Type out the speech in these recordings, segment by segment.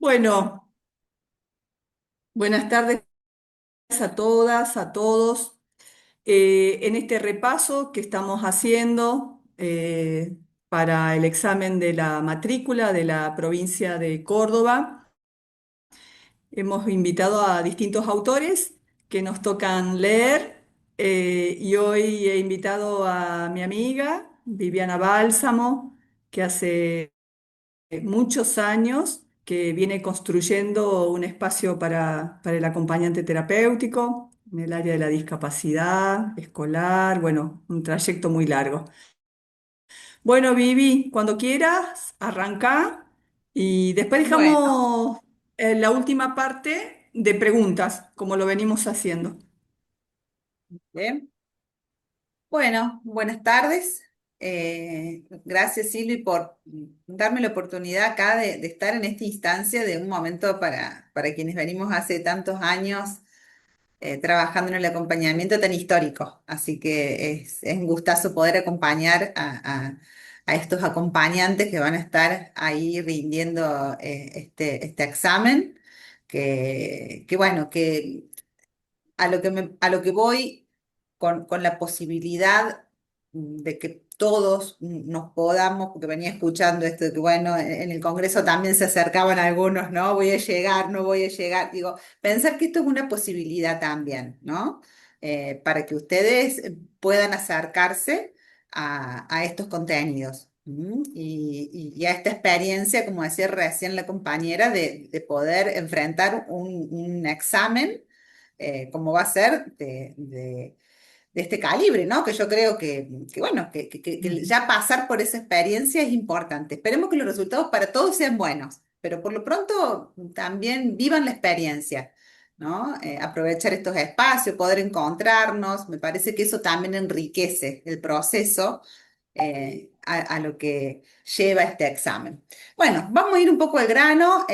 Bueno, buenas tardes a todas, a todos. En este repaso que estamos haciendo para el examen de la matrícula de la provincia de Córdoba, hemos invitado a distintos autores que nos tocan leer y hoy he invitado a mi amiga Viviana Bálsamo, que hace muchos años que viene construyendo un espacio para el acompañante terapéutico en el área de la discapacidad escolar, bueno, un trayecto muy largo. Bueno, Vivi, cuando quieras, arranca y después Bueno, dejamos la última parte de preguntas, como lo venimos haciendo. bien. Bueno, buenas tardes. Gracias, Silvi, por darme la oportunidad acá de estar en esta instancia de un momento para quienes venimos hace tantos años trabajando en el acompañamiento tan histórico. Así que es un gustazo poder acompañar a estos acompañantes que van a estar ahí rindiendo este examen, que bueno, que a lo que voy con la posibilidad de que todos nos podamos, porque venía escuchando esto de que, bueno, en el Congreso también se acercaban algunos, ¿no? Voy a llegar, no voy a llegar. Digo, pensar que esto es una posibilidad también, ¿no? Para que ustedes puedan acercarse a estos contenidos. Y a esta experiencia, como decía recién la compañera, de poder enfrentar un examen como va a ser de este calibre, ¿no? Que yo creo bueno, que Ujú. ya pasar por esa experiencia es importante. Esperemos que los resultados para todos sean buenos, pero por lo pronto también vivan la experiencia, ¿no? Aprovechar estos espacios, poder encontrarnos, me parece que eso también enriquece el proceso a lo que lleva este examen. Bueno, vamos a ir un poco al grano.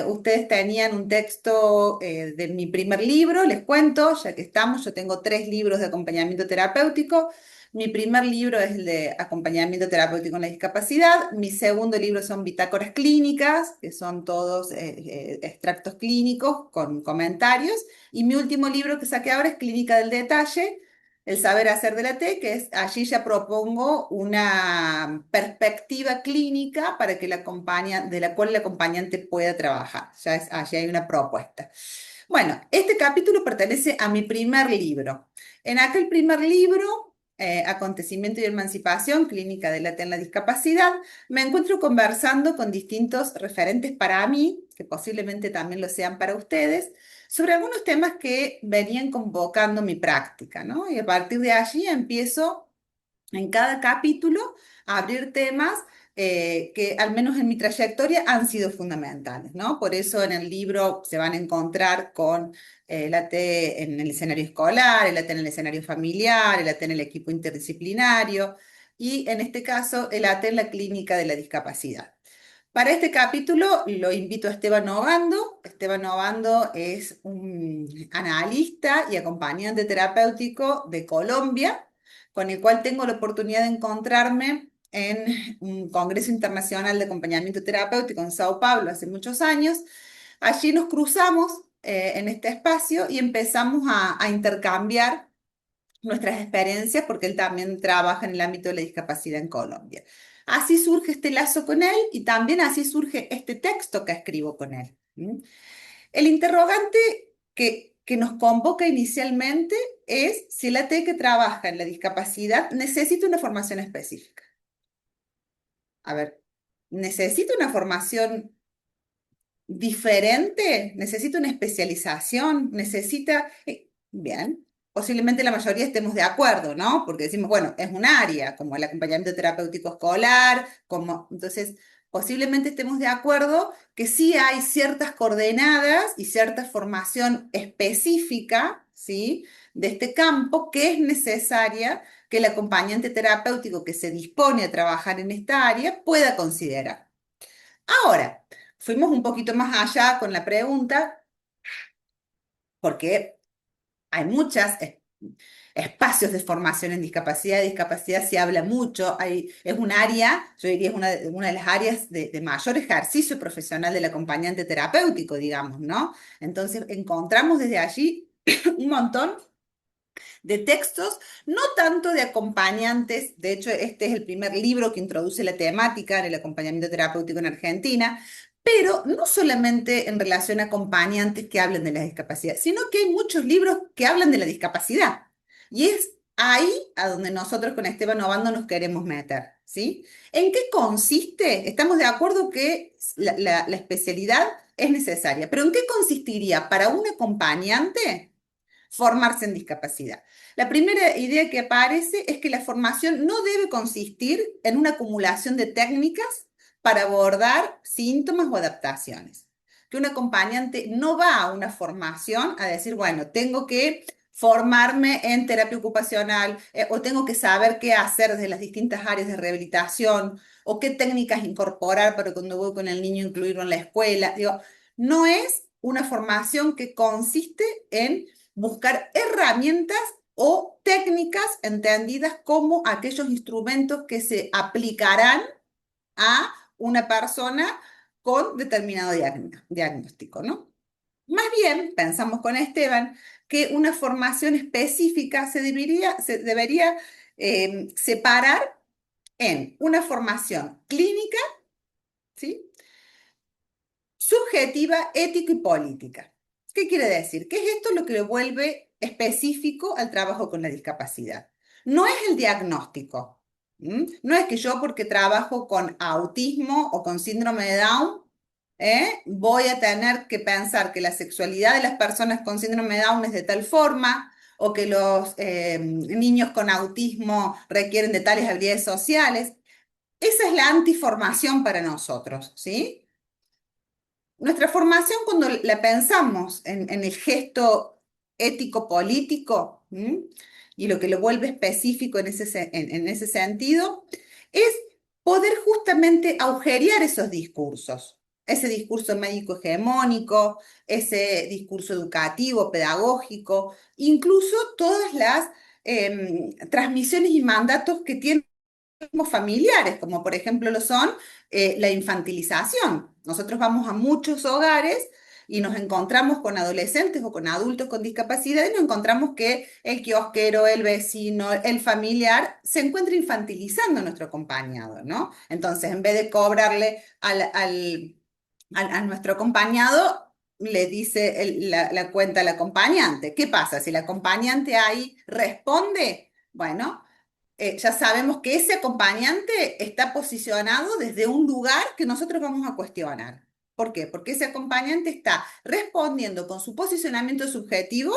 Ustedes tenían un texto de mi primer libro, les cuento, ya que estamos, yo tengo 3 libros de acompañamiento terapéutico. Mi primer libro es el de acompañamiento terapéutico en la discapacidad. Mi segundo libro son bitácoras clínicas, que son todos extractos clínicos con comentarios. Y mi último libro que saqué ahora es Clínica del Detalle, el saber hacer de la T, que es allí ya propongo una perspectiva clínica para que de la cual el acompañante pueda trabajar. Allí hay una propuesta. Bueno, este capítulo pertenece a mi primer libro. En aquel primer libro, Acontecimiento y Emancipación, Clínica de la T en la Discapacidad, me encuentro conversando con distintos referentes para mí, que posiblemente también lo sean para ustedes, sobre algunos temas que venían convocando mi práctica, ¿no? Y a partir de allí empiezo en cada capítulo a abrir temas que al menos en mi trayectoria han sido fundamentales, ¿no? Por eso en el libro se van a encontrar con el AT en el escenario escolar, el AT en el escenario familiar, el AT en el equipo interdisciplinario y en este caso el AT en la clínica de la discapacidad. Para este capítulo lo invito a Esteban Obando. Esteban Obando es un analista y acompañante terapéutico de Colombia, con el cual tengo la oportunidad de encontrarme en un Congreso Internacional de Acompañamiento Terapéutico en Sao Paulo hace muchos años. Allí nos cruzamos en este espacio y empezamos a intercambiar nuestras experiencias porque él también trabaja en el ámbito de la discapacidad en Colombia. Así surge este lazo con él y también así surge este texto que escribo con él. El interrogante que nos convoca inicialmente es si el AT que trabaja en la discapacidad necesita una formación específica. A ver, ¿necesita una formación diferente? ¿Necesita una especialización? ¿Necesita...? Bien, posiblemente la mayoría estemos de acuerdo, ¿no? Porque decimos, bueno, es un área, como el acompañamiento terapéutico escolar, como... Entonces, posiblemente estemos de acuerdo que sí hay ciertas coordenadas y cierta formación específica, ¿sí? De este campo que es necesaria que el acompañante terapéutico que se dispone a trabajar en esta área pueda considerar. Ahora, fuimos un poquito más allá con la pregunta, porque hay muchas espacios de formación en discapacidad. De discapacidad se habla mucho, es un área, yo diría, es una de las áreas de mayor ejercicio profesional del acompañante terapéutico, digamos, ¿no? Entonces, encontramos desde allí un montón de textos, no tanto de acompañantes. De hecho, este es el primer libro que introduce la temática en el acompañamiento terapéutico en Argentina, pero no solamente en relación a acompañantes que hablen de la discapacidad, sino que hay muchos libros que hablan de la discapacidad. Y es ahí a donde nosotros con Esteban Obando nos queremos meter, ¿sí? ¿En qué consiste? Estamos de acuerdo que la especialidad es necesaria, pero ¿en qué consistiría para un acompañante formarse en discapacidad? La primera idea que aparece es que la formación no debe consistir en una acumulación de técnicas para abordar síntomas o adaptaciones. Que un acompañante no va a una formación a decir, bueno, tengo que formarme en terapia ocupacional, o tengo que saber qué hacer desde las distintas áreas de rehabilitación o qué técnicas incorporar para cuando voy con el niño incluirlo en la escuela. Digo, no es una formación que consiste en buscar herramientas o técnicas entendidas como aquellos instrumentos que se aplicarán a una persona con determinado diagnóstico, ¿no? Más bien, pensamos con Esteban que una formación específica se debería separar en una formación clínica, ¿sí? Subjetiva, ética y política. ¿Qué quiere decir? ¿Qué es esto lo que le vuelve específico al trabajo con la discapacidad? No es el diagnóstico. No es que yo, porque trabajo con autismo o con síndrome de Down, voy a tener que pensar que la sexualidad de las personas con síndrome de Down es de tal forma, o que los niños con autismo requieren de tales habilidades sociales. Esa es la antiformación para nosotros, ¿sí? Nuestra formación, cuando la pensamos en el gesto ético-político, y lo que lo vuelve específico en ese sentido, es poder justamente agujerear esos discursos. Ese discurso médico hegemónico, ese discurso educativo, pedagógico, incluso todas las transmisiones y mandatos que tienen familiares, como por ejemplo lo son la infantilización. Nosotros vamos a muchos hogares y nos encontramos con adolescentes o con adultos con discapacidad y nos encontramos que el kiosquero, el vecino, el familiar se encuentra infantilizando a nuestro acompañado, ¿no? Entonces, en vez de cobrarle a nuestro acompañado, le dice la cuenta al acompañante. ¿Qué pasa? Si el acompañante ahí responde, bueno, ya sabemos que ese acompañante está posicionado desde un lugar que nosotros vamos a cuestionar. ¿Por qué? Porque ese acompañante está respondiendo con su posicionamiento subjetivo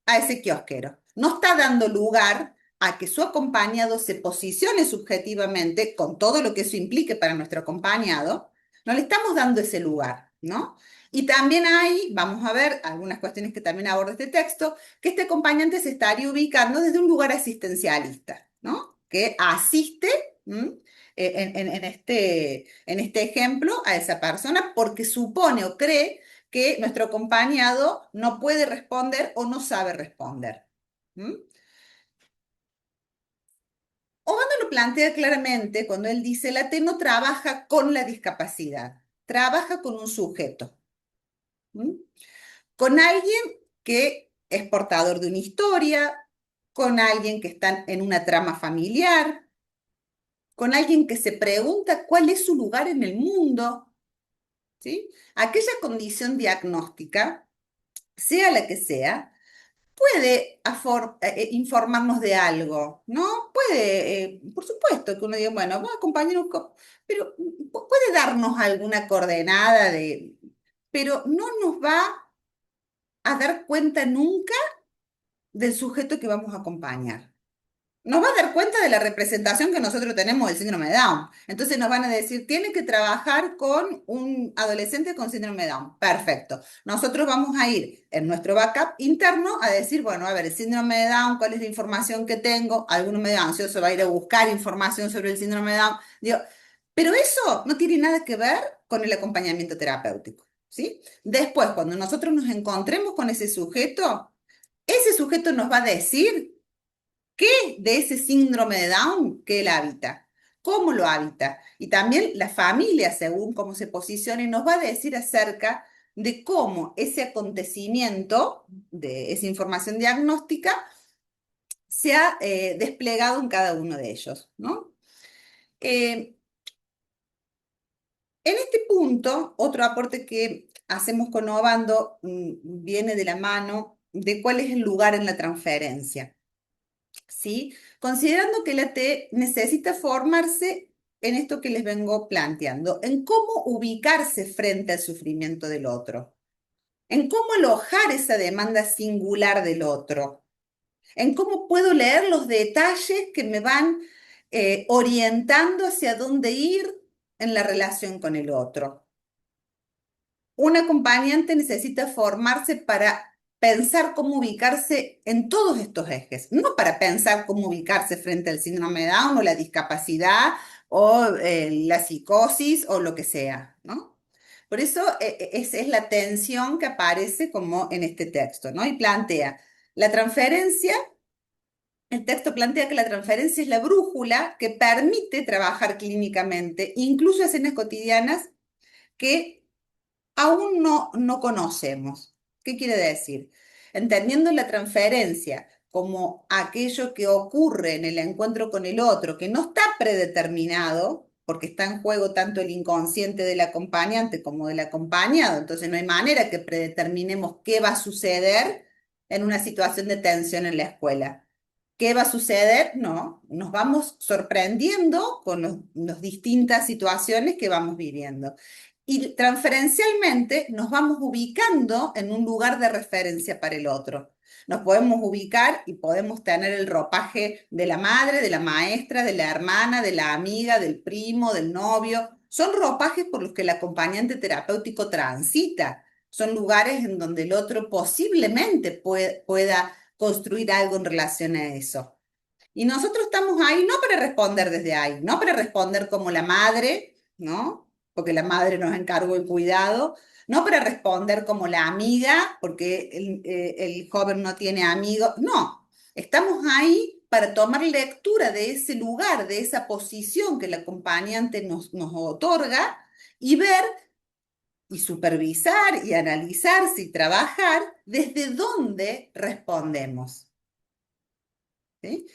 a ese kiosquero. No está dando lugar a que su acompañado se posicione subjetivamente con todo lo que eso implique para nuestro acompañado. No le estamos dando ese lugar, ¿no? Y también hay, vamos a ver algunas cuestiones que también aborda este texto, que este acompañante se estaría ubicando desde un lugar asistencialista, ¿no? Que asiste, en este ejemplo a esa persona porque supone o cree que nuestro acompañado no puede responder o no sabe responder. ¿Mm? Obando lo plantea claramente cuando él dice, la T no trabaja con la discapacidad, trabaja con un sujeto, ¿Mm? Con alguien que es portador de una historia, con alguien que está en una trama familiar, con alguien que se pregunta cuál es su lugar en el mundo, ¿sí? Aquella condición diagnóstica, sea la que sea, puede informarnos de algo, ¿no? Puede, por supuesto, que uno diga, bueno, vamos a acompañar pero puede darnos alguna coordenada pero no nos va a dar cuenta nunca del sujeto que vamos a acompañar. Nos va a dar cuenta de la representación que nosotros tenemos del síndrome de Down. Entonces nos van a decir, tiene que trabajar con un adolescente con síndrome de Down. Perfecto. Nosotros vamos a ir en nuestro backup interno a decir, bueno, a ver, el síndrome de Down, ¿cuál es la información que tengo? Alguno medio ansioso va a ir a buscar información sobre el síndrome de Down. Digo, pero eso no tiene nada que ver con el acompañamiento terapéutico, ¿sí? Después, cuando nosotros nos encontremos con ese sujeto, ese sujeto nos va a decir qué de ese síndrome de Down que él habita, cómo lo habita. Y también la familia, según cómo se posicione, nos va a decir acerca de cómo ese acontecimiento, de esa información diagnóstica, se ha desplegado en cada uno de ellos, ¿no? Eh, en este punto, otro aporte que hacemos con Obando viene de la mano de cuál es el lugar en la transferencia. ¿Sí? Considerando que la T necesita formarse en esto que les vengo planteando, en cómo ubicarse frente al sufrimiento del otro, en cómo alojar esa demanda singular del otro, en cómo puedo leer los detalles que me van orientando hacia dónde ir en la relación con el otro. Un acompañante necesita formarse para pensar cómo ubicarse en todos estos ejes, no para pensar cómo ubicarse frente al síndrome de Down o la discapacidad o la psicosis o lo que sea, ¿no? Por eso esa es la tensión que aparece como en este texto, ¿no? Y plantea la transferencia, el texto plantea que la transferencia es la brújula que permite trabajar clínicamente, incluso escenas cotidianas que aún no conocemos. ¿Qué quiere decir? Entendiendo la transferencia como aquello que ocurre en el encuentro con el otro, que no está predeterminado, porque está en juego tanto el inconsciente del acompañante como del acompañado, entonces no hay manera que predeterminemos qué va a suceder en una situación de tensión en la escuela. ¿Qué va a suceder? No, nos vamos sorprendiendo con las distintas situaciones que vamos viviendo. Y transferencialmente nos vamos ubicando en un lugar de referencia para el otro. Nos podemos ubicar y podemos tener el ropaje de la madre, de la maestra, de la hermana, de la amiga, del primo, del novio. Son ropajes por los que el acompañante terapéutico transita. Son lugares en donde el otro posiblemente pueda construir algo en relación a eso. Y nosotros estamos ahí no para responder desde ahí, no para responder como la madre, ¿no? Porque la madre nos encargó el cuidado, no para responder como la amiga, porque el joven no tiene amigos, no, estamos ahí para tomar lectura de ese lugar, de esa posición que el acompañante nos otorga y ver y supervisar y analizar y trabajar desde dónde respondemos. ¿Sí?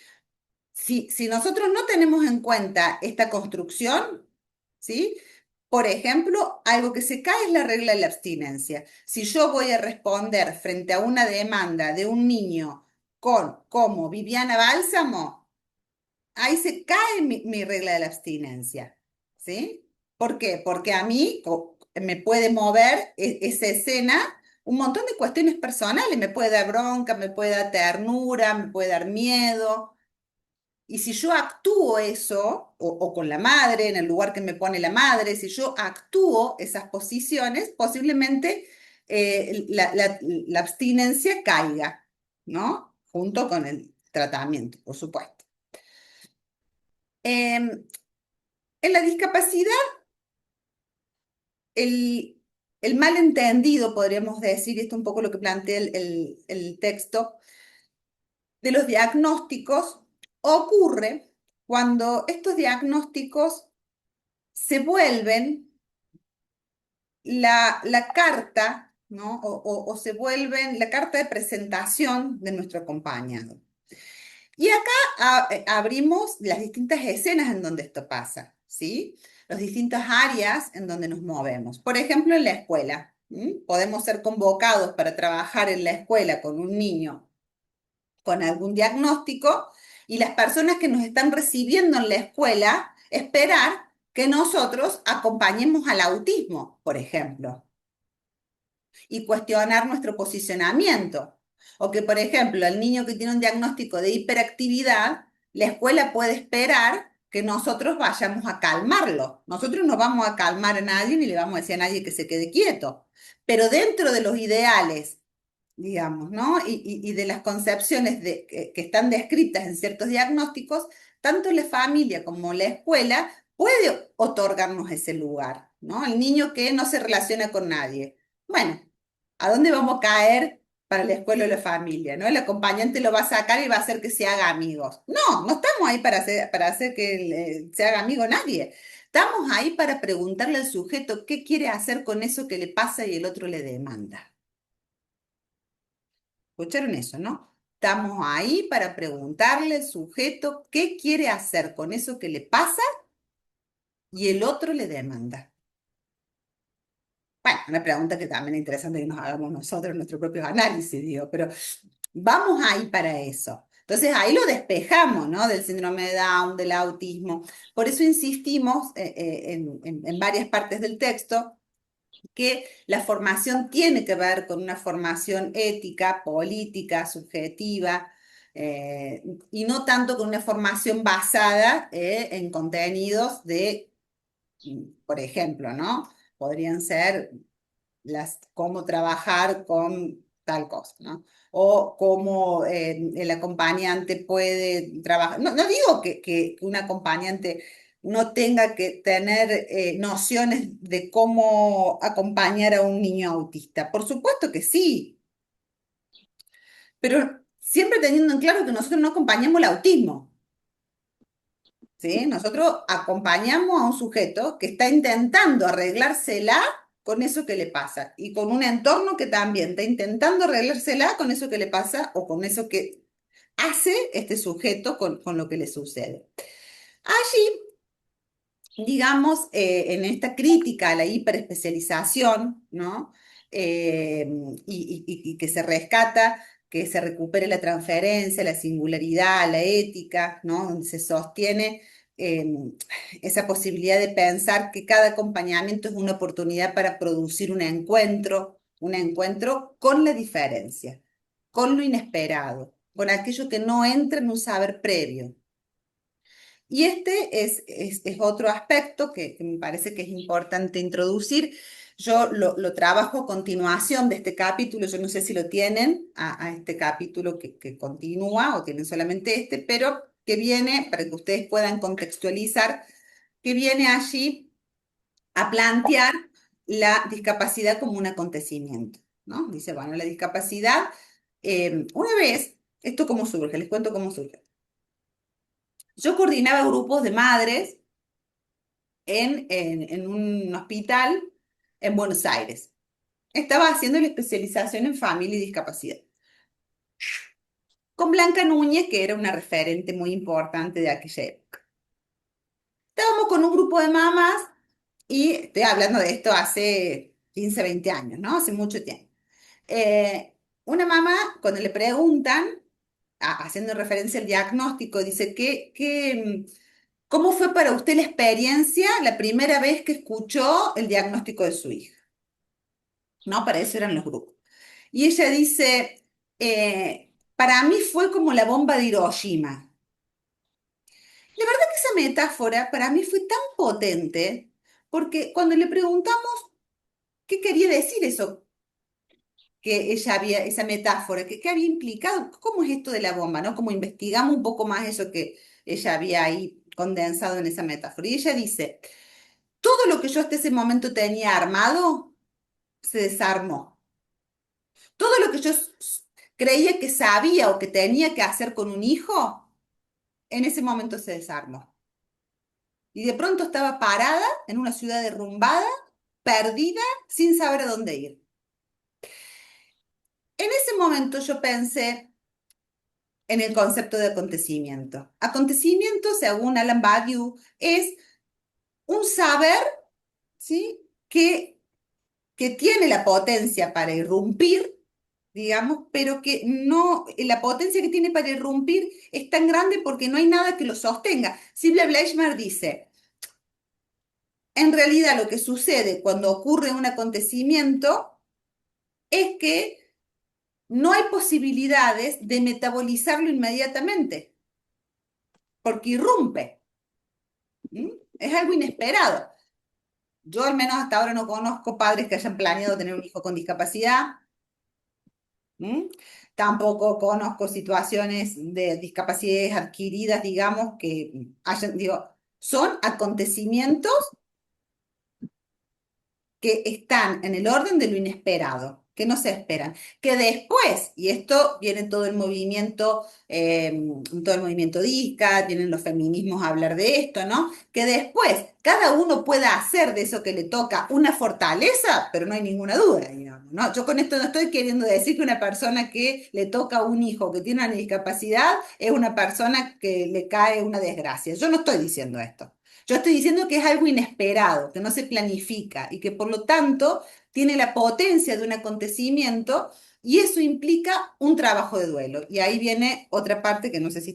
Si nosotros no tenemos en cuenta esta construcción, ¿sí? Por ejemplo, algo que se cae es la regla de la abstinencia. Si yo voy a responder frente a una demanda de un niño como Viviana Bálsamo, ahí se cae mi regla de la abstinencia, ¿sí? ¿Por qué? Porque a mí me puede mover esa escena un montón de cuestiones personales, me puede dar bronca, me puede dar ternura, me puede dar miedo. Y si yo actúo eso, o con la madre, en el lugar que me pone la madre, si yo actúo esas posiciones, posiblemente la abstinencia caiga, ¿no? Junto con el tratamiento, por supuesto. En la discapacidad, el, el malentendido, podríamos decir, y esto es un poco lo que plantea el texto, de los diagnósticos ocurre cuando estos diagnósticos se vuelven la carta, ¿no? O se vuelven la carta de presentación de nuestro acompañado. Y acá abrimos las distintas escenas en donde esto pasa, ¿sí? Las distintas áreas en donde nos movemos. Por ejemplo, en la escuela. Podemos ser convocados para trabajar en la escuela con un niño con algún diagnóstico y las personas que nos están recibiendo en la escuela esperar que nosotros acompañemos al autismo, por ejemplo, y cuestionar nuestro posicionamiento. O que, por ejemplo, el niño que tiene un diagnóstico de hiperactividad, la escuela puede esperar que nosotros vayamos a calmarlo. Nosotros no vamos a calmar a nadie ni le vamos a decir a nadie que se quede quieto. Pero dentro de los ideales, digamos, ¿no? Y de las concepciones que están descritas en ciertos diagnósticos, tanto la familia como la escuela puede otorgarnos ese lugar, ¿no? El niño que no se relaciona con nadie. Bueno, ¿a dónde vamos a caer? para la escuela o la familia, ¿no? El acompañante lo va a sacar y va a hacer que se haga amigos. No, no estamos ahí para hacer que se haga amigo nadie. Estamos ahí para preguntarle al sujeto qué quiere hacer con eso que le pasa y el otro le demanda. ¿Escucharon eso, no? Estamos ahí para preguntarle al sujeto qué quiere hacer con eso que le pasa y el otro le demanda. Bueno, una pregunta que también es interesante que nos hagamos nosotros nuestro propio análisis, digo, pero vamos ahí para eso. Entonces ahí lo despejamos, ¿no? Del síndrome de Down, del autismo. Por eso insistimos en varias partes del texto que la formación tiene que ver con una formación ética, política, subjetiva, eh, y no tanto con una formación basada en contenidos de, por ejemplo, ¿no? Podrían ser cómo trabajar con tal cosa, ¿no? O cómo el acompañante puede trabajar. No, no digo que un acompañante no tenga que tener nociones de cómo acompañar a un niño autista. Por supuesto que sí, pero siempre teniendo en claro que nosotros no acompañamos el autismo. ¿Sí? Nosotros acompañamos a un sujeto que está intentando arreglársela con eso que le pasa y con un entorno que también está intentando arreglársela con eso que le pasa o con eso que hace este sujeto con lo que le sucede. Allí, digamos, en esta crítica a la hiperespecialización, ¿no? Y que se rescata, que se recupere la transferencia, la singularidad, la ética, ¿no? Donde se sostiene eh, esa posibilidad de pensar que cada acompañamiento es una oportunidad para producir un encuentro con la diferencia, con lo inesperado, con aquello que no entra en un saber previo. Y este es otro aspecto que me parece que es importante introducir. Yo lo trabajo a continuación de este capítulo, yo no sé si lo tienen a este capítulo que continúa o tienen solamente este, pero que viene, para que ustedes puedan contextualizar, que viene allí a plantear la discapacidad como un acontecimiento, ¿no? Dice, bueno, la discapacidad, una vez, esto cómo surge, les cuento cómo surge. Yo coordinaba grupos de madres en un hospital en Buenos Aires. Estaba haciendo la especialización en familia y discapacidad. Con Blanca Núñez, que era una referente muy importante de aquella época. Estábamos con un grupo de mamás y estoy hablando de esto hace 15, 20 años, ¿no? Hace mucho tiempo. Una mamá, cuando le preguntan, haciendo referencia al diagnóstico, dice, ¿cómo fue para usted la experiencia la primera vez que escuchó el diagnóstico de su hija? ¿No? Para eso eran los grupos. Y ella dice, para mí fue como la bomba de Hiroshima. La verdad que esa metáfora para mí fue tan potente, porque cuando le preguntamos qué quería decir eso, que ella había, esa metáfora, qué había implicado, cómo es esto de la bomba, ¿no? Como investigamos un poco más eso que ella había ahí condensado en esa metáfora. Y ella dice, todo lo que yo hasta ese momento tenía armado se desarmó. Todo lo que yo creía que sabía o que tenía que hacer con un hijo, en ese momento se desarmó. Y de pronto estaba parada en una ciudad derrumbada, perdida, sin saber a dónde ir. En ese momento yo pensé en el concepto de acontecimiento. Acontecimiento, según Alan Badiou, es un saber, ¿sí? que tiene la potencia para irrumpir, digamos, pero que no, la potencia que tiene para irrumpir es tan grande porque no hay nada que lo sostenga. Sibla Bleichmer dice, en realidad lo que sucede cuando ocurre un acontecimiento es que no hay posibilidades de metabolizarlo inmediatamente, porque irrumpe. ¿Mm? Es algo inesperado. Yo al menos hasta ahora no conozco padres que hayan planeado tener un hijo con discapacidad. ¿Mm? Tampoco conozco situaciones de discapacidades adquiridas, digamos, que hayan, digo, son acontecimientos que están en el orden de lo inesperado. que no se esperan, que después, y esto viene todo el movimiento DISCA, vienen los feminismos a hablar de esto, ¿no? Que después cada uno pueda hacer de eso que le toca una fortaleza, pero no hay ninguna duda, digamos, ¿no? Yo con esto no estoy queriendo decir que una persona que le toca un hijo que tiene una discapacidad es una persona que le cae una desgracia. Yo no estoy diciendo esto. Yo estoy diciendo que es algo inesperado, que no se planifica y que por lo tanto tiene la potencia de un acontecimiento y eso implica un trabajo de duelo. Y ahí viene otra parte que no sé si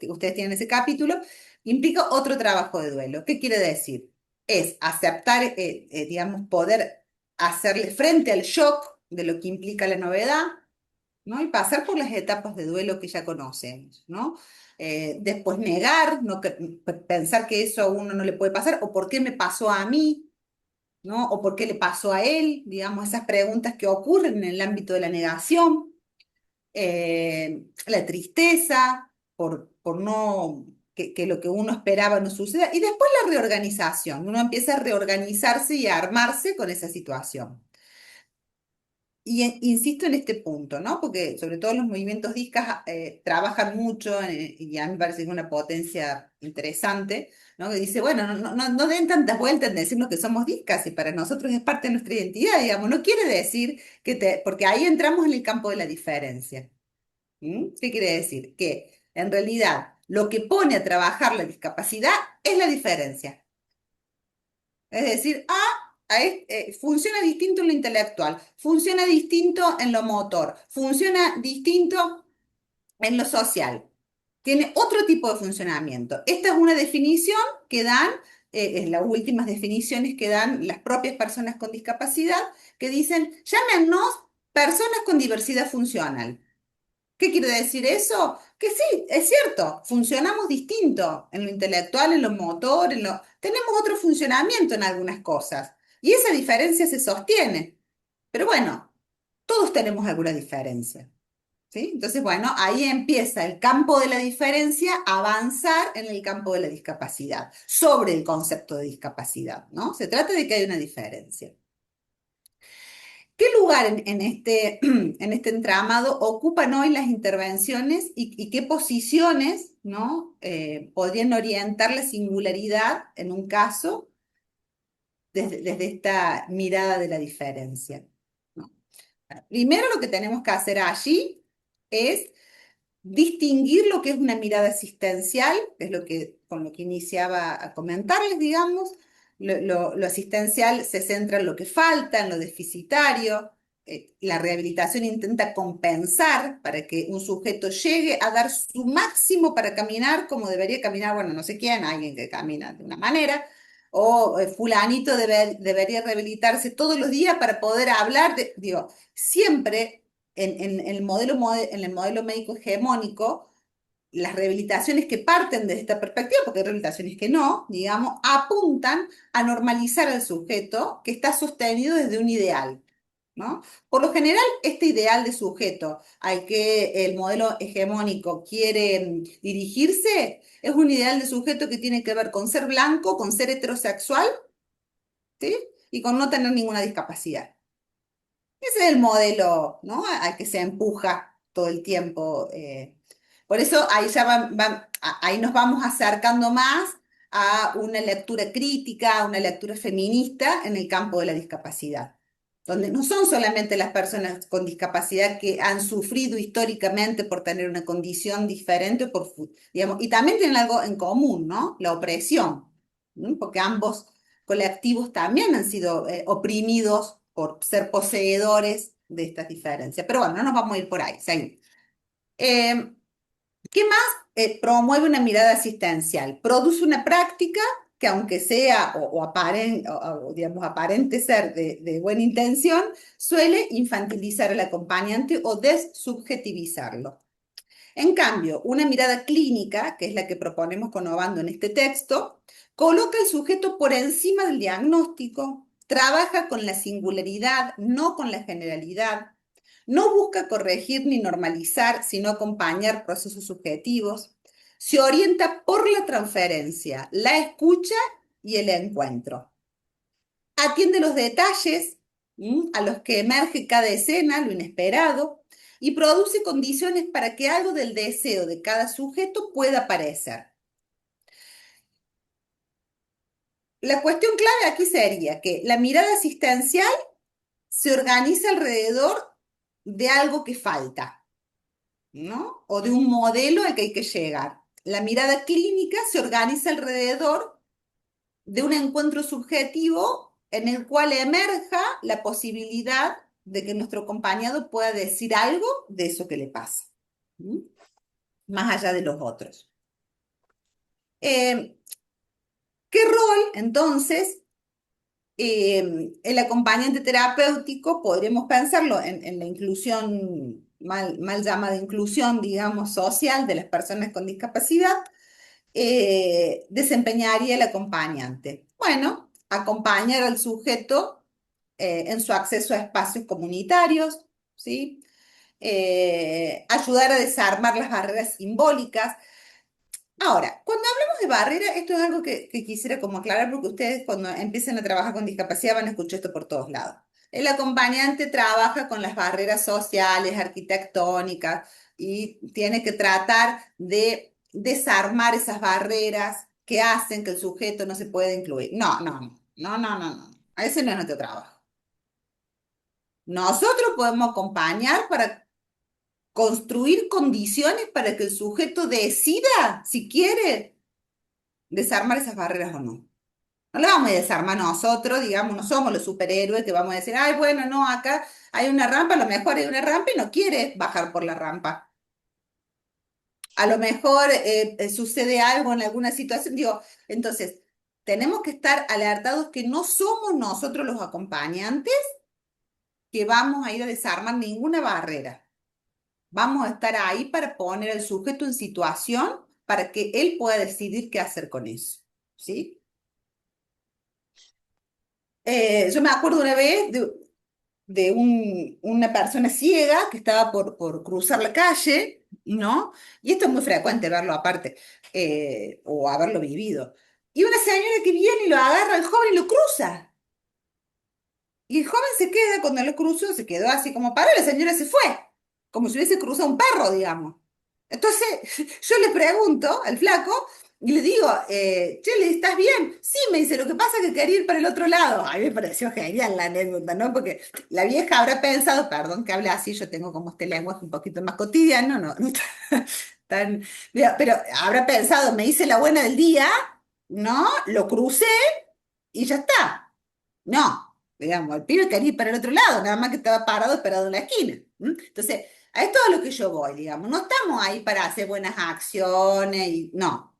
ustedes tienen ese capítulo, implica otro trabajo de duelo. ¿Qué quiere decir? Es aceptar, digamos, poder hacerle frente al shock de lo que implica la novedad, ¿no? Y pasar por las etapas de duelo que ya conocemos, ¿no? Después negar, no, pensar que eso a uno no le puede pasar, o por qué me pasó a mí, ¿no? O por qué le pasó a él, digamos, esas preguntas que ocurren en el ámbito de la negación, la tristeza por no, que lo que uno esperaba no suceda, y después la reorganización, uno empieza a reorganizarse y a armarse con esa situación. Y insisto en este punto, ¿no? Porque sobre todo los movimientos discas trabajan mucho y a mí me parece que es una potencia interesante, ¿no? Que dice, bueno, no den tantas vueltas en decirnos que somos discas y para nosotros es parte de nuestra identidad, digamos, no quiere decir porque ahí entramos en el campo de la diferencia. ¿Mm? ¿Qué quiere decir? Que en realidad lo que pone a trabajar la discapacidad es la diferencia. Es decir, funciona distinto en lo intelectual, funciona distinto en lo motor, funciona distinto en lo social. Tiene otro tipo de funcionamiento. Esta es una definición que dan, en las últimas definiciones que dan las propias personas con discapacidad, que dicen, llámenos personas con diversidad funcional. ¿Qué quiere decir eso? Que sí, es cierto, funcionamos distinto en lo intelectual, en lo motor, tenemos otro funcionamiento en algunas cosas. Y esa diferencia se sostiene. Pero bueno, todos tenemos alguna diferencia. ¿Sí? Entonces, bueno, ahí empieza el campo de la diferencia a avanzar en el campo de la discapacidad, sobre el concepto de discapacidad, ¿no? Se trata de que hay una diferencia. ¿Qué lugar en este entramado ocupan hoy las intervenciones y qué posiciones, ¿no? Podrían orientar la singularidad en un caso desde esta mirada de la diferencia, ¿no? Primero lo que tenemos que hacer allí es distinguir lo que es una mirada asistencial, es con lo que iniciaba a comentarles, digamos. Lo asistencial se centra en lo que falta, en lo deficitario. La rehabilitación intenta compensar para que un sujeto llegue a dar su máximo para caminar como debería caminar, bueno, no sé quién, alguien que camina de una manera, o fulanito debería rehabilitarse todos los días para poder hablar digo, siempre en el modelo médico hegemónico, las rehabilitaciones que parten de esta perspectiva, porque hay rehabilitaciones que no, digamos, apuntan a normalizar al sujeto que está sostenido desde un ideal, ¿no? Por lo general, este ideal de sujeto al que el modelo hegemónico quiere dirigirse es un ideal de sujeto que tiene que ver con ser blanco, con ser heterosexual, ¿sí? Y con no tener ninguna discapacidad. Ese es el modelo, ¿no? Al que se empuja todo el tiempo. Por eso ahí ahí nos vamos acercando más a una lectura crítica, a una lectura feminista en el campo de la discapacidad, donde no son solamente las personas con discapacidad que han sufrido históricamente por tener una condición diferente, digamos, y también tienen algo en común, ¿no? La opresión, ¿no? Porque ambos colectivos también han sido oprimidos por ser poseedores de estas diferencias. Pero bueno, no nos vamos a ir por ahí. Seguimos. Eh, ¿Qué más promueve una mirada asistencial? Produce una práctica que aunque sea digamos, aparente ser de buena intención, suele infantilizar al acompañante o desubjetivizarlo. En cambio, una mirada clínica, que es la que proponemos con Obando en este texto, coloca al sujeto por encima del diagnóstico, trabaja con la singularidad, no con la generalidad, no busca corregir ni normalizar, sino acompañar procesos subjetivos, se orienta por la transferencia, la escucha y el encuentro. Atiende los detalles, a los que emerge cada escena, lo inesperado, y produce condiciones para que algo del deseo de cada sujeto pueda aparecer. La cuestión clave aquí sería que la mirada asistencial se organiza alrededor de algo que falta, ¿no? O de un modelo al que hay que llegar. La mirada clínica se organiza alrededor de un encuentro subjetivo en el cual emerja la posibilidad de que nuestro acompañado pueda decir algo de eso que le pasa, ¿m? Más allá de los otros. Eh, ¿Qué rol, entonces, el acompañante terapéutico, podríamos pensarlo en la inclusión, mal llamada inclusión, digamos, social de las personas con discapacidad, desempeñaría el acompañante? Bueno, acompañar al sujeto en su acceso a espacios comunitarios, ¿sí? Ayudar a desarmar las barreras simbólicas. Ahora, cuando hablamos de barrera, esto es algo que quisiera como aclarar porque ustedes cuando empiecen a trabajar con discapacidad van a escuchar esto por todos lados. El acompañante trabaja con las barreras sociales, arquitectónicas y tiene que tratar de desarmar esas barreras que hacen que el sujeto no se pueda incluir. No, no, no, no, no, no, no. Ese no es nuestro trabajo. Nosotros podemos acompañar para construir condiciones para que el sujeto decida si quiere desarmar esas barreras o no. No la vamos a desarmar nosotros, digamos, no somos los superhéroes que vamos a decir, ay, bueno, no, acá hay una rampa, a lo mejor hay una rampa y no quiere bajar por la rampa. A lo mejor sucede algo en alguna situación, digo, entonces, tenemos que estar alertados que no somos nosotros los acompañantes que vamos a ir a desarmar ninguna barrera. Vamos a estar ahí para poner al sujeto en situación para que él pueda decidir qué hacer con eso, ¿sí? Yo me acuerdo una vez de una persona ciega que estaba por cruzar la calle, ¿no? Y esto es muy frecuente verlo aparte, o haberlo vivido. Y una señora que viene y lo agarra al joven y lo cruza. Y el joven se queda, cuando lo cruzó, se quedó así como parado, y la señora se fue, como si hubiese cruzado un perro, digamos. Entonces, yo le pregunto al flaco y le digo, che, ¿estás bien? Sí, me dice, lo que pasa es que quería ir para el otro lado. A mí me pareció genial la anécdota, ¿no? Porque la vieja habrá pensado, perdón que hable así, yo tengo como este lenguaje un poquito más cotidiano, no, no tan, pero habrá pensado, me hice la buena del día, ¿no? Lo crucé y ya está. No, digamos, el pibe quería ir para el otro lado, nada más que estaba parado esperando en la esquina. Entonces, a esto es a lo que yo voy, digamos. No estamos ahí para hacer buenas acciones y no.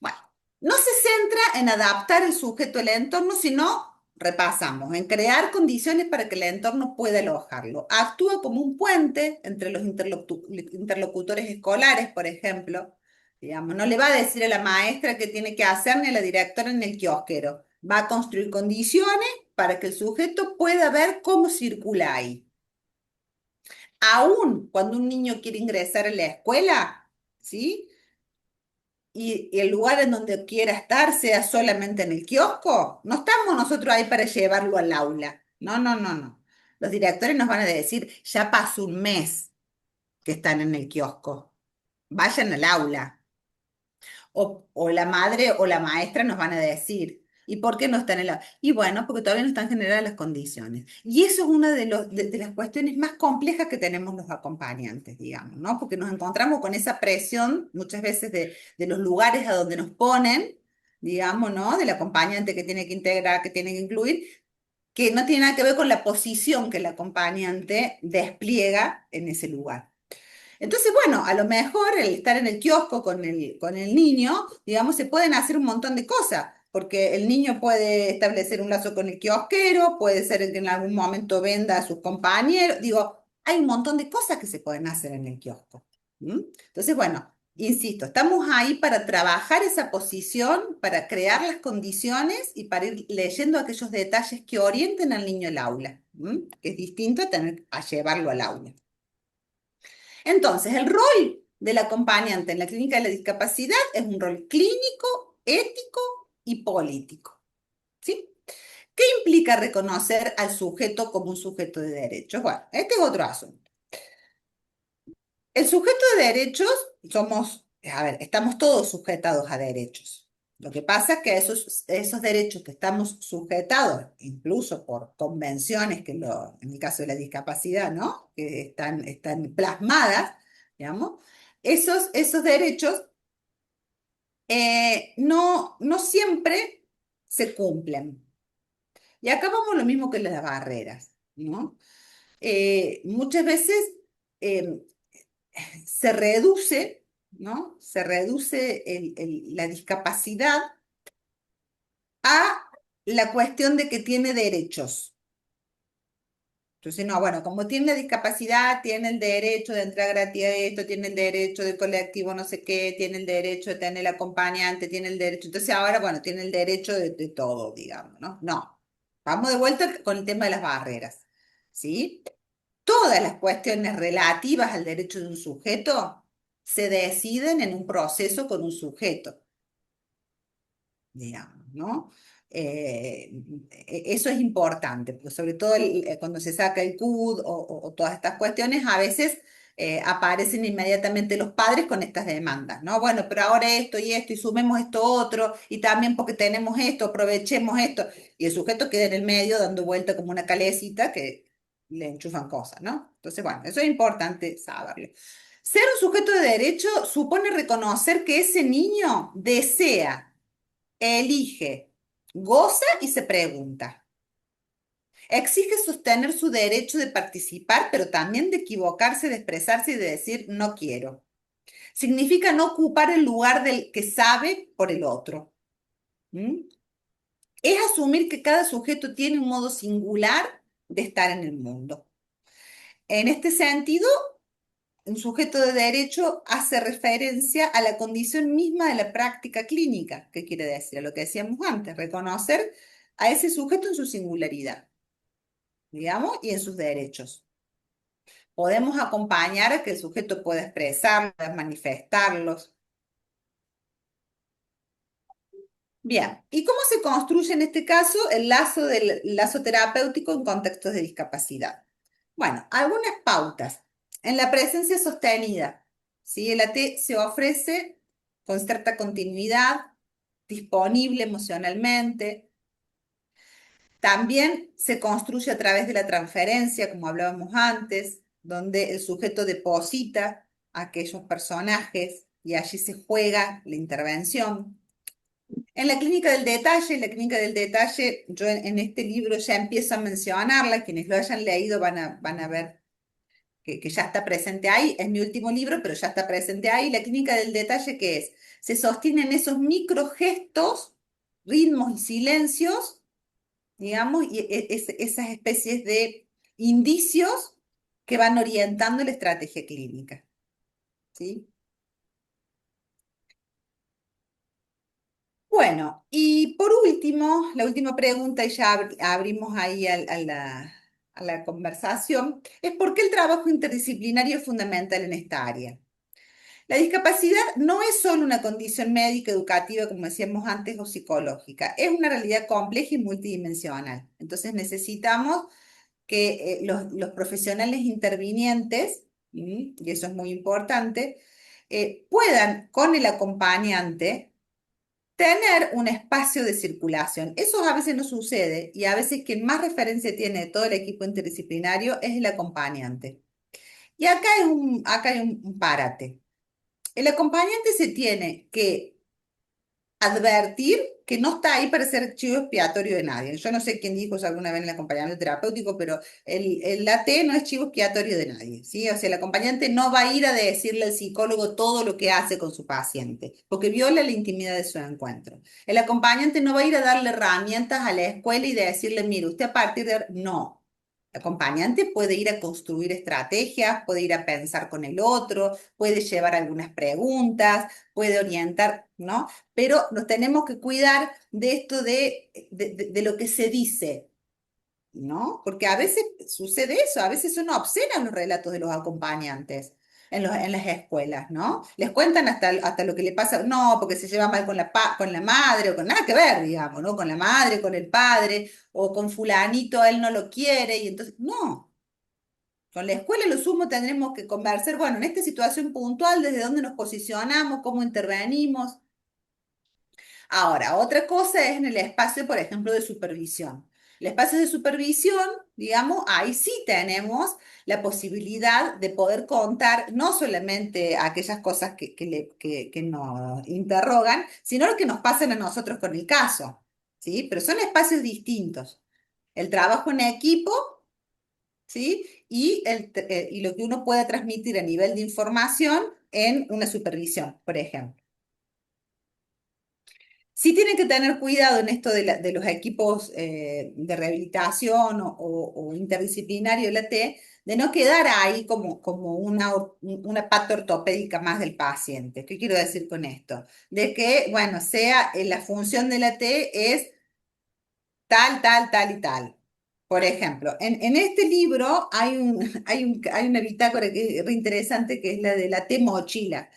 Bueno, no se centra en adaptar el sujeto al entorno, sino, repasamos, en crear condiciones para que el entorno pueda alojarlo. Actúa como un puente entre los interlocutores escolares, por ejemplo. Digamos, no le va a decir a la maestra qué tiene que hacer ni a la directora ni al kiosquero. Va a construir condiciones para que el sujeto pueda ver cómo circula ahí. Aún cuando un niño quiere ingresar a la escuela, ¿sí? Y el lugar en donde quiera estar sea solamente en el kiosco, no estamos nosotros ahí para llevarlo al aula. No, no, no, no. Los directores nos van a decir, ya pasó un mes que están en el kiosco, vayan al aula. O la madre o la maestra nos van a decir, ¿y por qué no están en la...? Y bueno, porque todavía no están generadas las condiciones. Y eso es una de las cuestiones más complejas que tenemos los acompañantes, digamos, ¿no? Porque nos encontramos con esa presión muchas veces de los lugares a donde nos ponen, digamos, ¿no? Del acompañante que tiene que integrar, que tiene que incluir, que no tiene nada que ver con la posición que el acompañante despliega en ese lugar. Entonces, bueno, a lo mejor el estar en el kiosco con el niño, digamos, se pueden hacer un montón de cosas, porque el niño puede establecer un lazo con el kiosquero, puede ser que en algún momento venda a sus compañeros, digo, hay un montón de cosas que se pueden hacer en el kiosco. ¿Mm? Entonces, bueno, insisto, estamos ahí para trabajar esa posición, para crear las condiciones y para ir leyendo aquellos detalles que orienten al niño al aula, que es distinto a tener a llevarlo al aula. Entonces, el rol del acompañante en la clínica de la discapacidad es un rol clínico, ético y político. ¿Sí? ¿Qué implica reconocer al sujeto como un sujeto de derechos? Bueno, este es otro asunto. El sujeto de derechos somos, a ver, estamos todos sujetados a derechos. Lo que pasa es que esos derechos que estamos sujetados, incluso por convenciones, en el caso de la discapacidad, ¿no? Que están plasmadas, digamos, esos derechos no siempre se cumplen. Y acá vamos lo mismo que las barreras, ¿no? Muchas veces eh, se reduce, ¿no? Se reduce la discapacidad a la cuestión de que tiene derechos. Entonces, no, bueno, como tiene la discapacidad, tiene el derecho de entrar gratis a esto, tiene el derecho del colectivo no sé qué, tiene el derecho de tener el acompañante, tiene el derecho. Entonces ahora, bueno, tiene el derecho de todo, digamos, ¿no? No. Vamos de vuelta con el tema de las barreras, ¿sí? Todas las cuestiones relativas al derecho de un sujeto se deciden en un proceso con un sujeto, digamos, ¿no? Eso es importante, porque sobre todo cuando se saca el CUD o todas estas cuestiones, a veces aparecen inmediatamente los padres con estas demandas, ¿no? Bueno, pero ahora esto y esto, y sumemos esto otro, y también porque tenemos esto, aprovechemos esto, y el sujeto queda en el medio dando vuelta como una calecita que le enchufan cosas, ¿no? Entonces, bueno, eso es importante saberlo. Ser un sujeto de derecho supone reconocer que ese niño desea, elige, goza y se pregunta. Exige sostener su derecho de participar, pero también de equivocarse, de expresarse y de decir no quiero. Significa no ocupar el lugar del que sabe por el otro. ¿Mm? Es asumir que cada sujeto tiene un modo singular de estar en el mundo. En este sentido, un sujeto de derecho hace referencia a la condición misma de la práctica clínica. ¿Qué quiere decir? A lo que decíamos antes, reconocer a ese sujeto en su singularidad, digamos, y en sus derechos. Podemos acompañar a que el sujeto pueda expresarlos, pueda manifestarlos. Bien, ¿y cómo se construye en este caso el lazo terapéutico en contextos de discapacidad? Bueno, algunas pautas. En la presencia sostenida, ¿sí? El AT se ofrece con cierta continuidad, disponible emocionalmente. También se construye a través de la transferencia, como hablábamos antes, donde el sujeto deposita a aquellos personajes y allí se juega la intervención. En la clínica del detalle, yo en este libro ya empiezo a mencionarla, quienes lo hayan leído van a ver que ya está presente ahí, es mi último libro, pero ya está presente ahí. La clínica del detalle, ¿qué es? Se sostienen esos microgestos, ritmos y silencios, digamos, y esas especies de indicios que van orientando la estrategia clínica, ¿sí? Bueno, y por último, la última pregunta, y ya abrimos ahí a la conversación, es por qué el trabajo interdisciplinario es fundamental en esta área. La discapacidad no es solo una condición médica, educativa, como decíamos antes, o psicológica, es una realidad compleja y multidimensional. Entonces necesitamos que los profesionales intervinientes, y eso es muy importante, puedan con el acompañante tener un espacio de circulación. Eso a veces no sucede y a veces quien más referencia tiene de todo el equipo interdisciplinario es el acompañante. Y acá hay un párate. El acompañante se tiene que advertir que no está ahí para ser chivo expiatorio de nadie. Yo no sé quién dijo eso alguna vez en el acompañamiento terapéutico, pero el AT no es chivo expiatorio de nadie, ¿sí? O sea, el acompañante no va a ir a decirle al psicólogo todo lo que hace con su paciente, porque viola la intimidad de su encuentro. El acompañante no va a ir a darle herramientas a la escuela y de decirle, mire, usted a partir de... No. El acompañante puede ir a construir estrategias, puede ir a pensar con el otro, puede llevar algunas preguntas, puede orientar, ¿no? Pero nos tenemos que cuidar de esto de lo que se dice, ¿no? Porque a veces sucede eso, a veces uno observa los relatos de los acompañantes. en las escuelas, ¿no? Les cuentan hasta lo que le pasa, no, porque se lleva mal con con la madre, o con nada que ver, digamos, ¿no? Con la madre, con el padre, o con fulanito, él no lo quiere, y entonces, no. Con la escuela lo sumo tendremos que conversar, bueno, en esta situación puntual, desde dónde nos posicionamos, cómo intervenimos. Ahora, otra cosa es en el espacio, por ejemplo, de supervisión. El espacio de supervisión, digamos, ahí sí tenemos la posibilidad de poder contar no solamente aquellas cosas que nos interrogan, sino lo que nos pasan a nosotros con el caso, ¿sí? Pero son espacios distintos. El trabajo en equipo, ¿sí? Y lo que uno puede transmitir a nivel de información en una supervisión, por ejemplo. Sí tienen que tener cuidado en esto de los equipos de rehabilitación o interdisciplinario de la T, de no quedar ahí como una pata ortopédica más del paciente. ¿Qué quiero decir con esto? De que, bueno, sea la función de la T es tal, tal, tal y tal. Por ejemplo, en este libro hay una bitácora que es re interesante, que es la de la T mochila,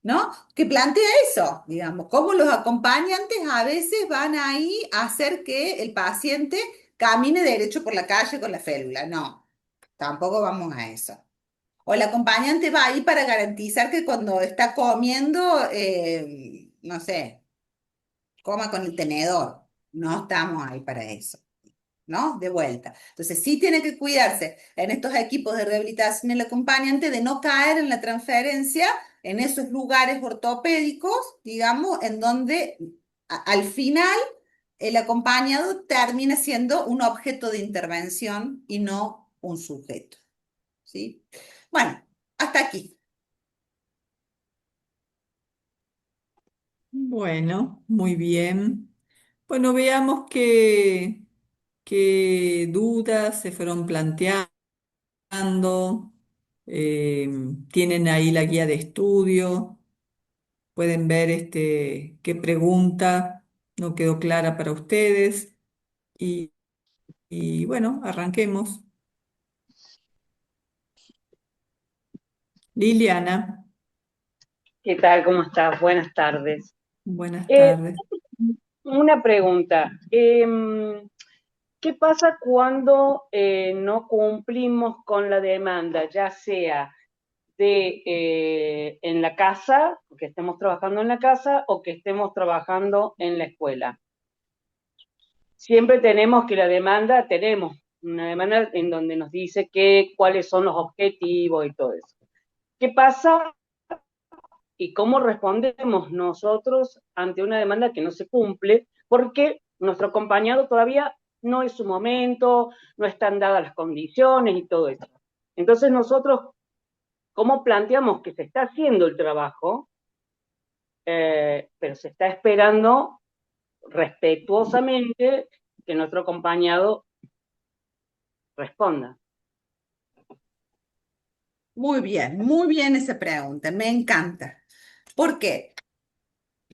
¿no? Que plantea eso, digamos, cómo los acompañantes a veces van ahí a hacer que el paciente camine derecho por la calle con la férula. No, tampoco vamos a eso. O el acompañante va ahí para garantizar que cuando está comiendo, no sé, coma con el tenedor. No estamos ahí para eso. ¿No? De vuelta. Entonces, sí tiene que cuidarse en estos equipos de rehabilitación el acompañante de no caer en la transferencia en esos lugares ortopédicos, digamos, en donde al final el acompañado termina siendo un objeto de intervención y no un sujeto, ¿sí? Bueno, hasta aquí. Bueno, muy bien. Bueno, veamos qué dudas se fueron planteando. Eh, Tienen ahí la guía de estudio. Pueden ver qué pregunta no quedó clara para ustedes. Y, y bueno, arranquemos. Liliana, ¿Qué tal? ¿Cómo estás? Buenas tardes. buenas Eh, tardes. una pregunta. ¿Qué pasa cuando no cumplimos con la demanda, ya sea en la casa, que estemos trabajando en la casa o que estemos trabajando en la escuela? Siempre tenemos una demanda en donde nos dice cuáles son los objetivos y todo eso. ¿Qué pasa y cómo respondemos nosotros ante una demanda que no se cumple porque nuestro acompañado todavía no es su momento, no están dadas las condiciones y todo eso? Entonces nosotros, ¿cómo planteamos que se está haciendo el trabajo, pero se está esperando respetuosamente que nuestro acompañado responda? Muy bien esa pregunta, me encanta. ¿Por qué?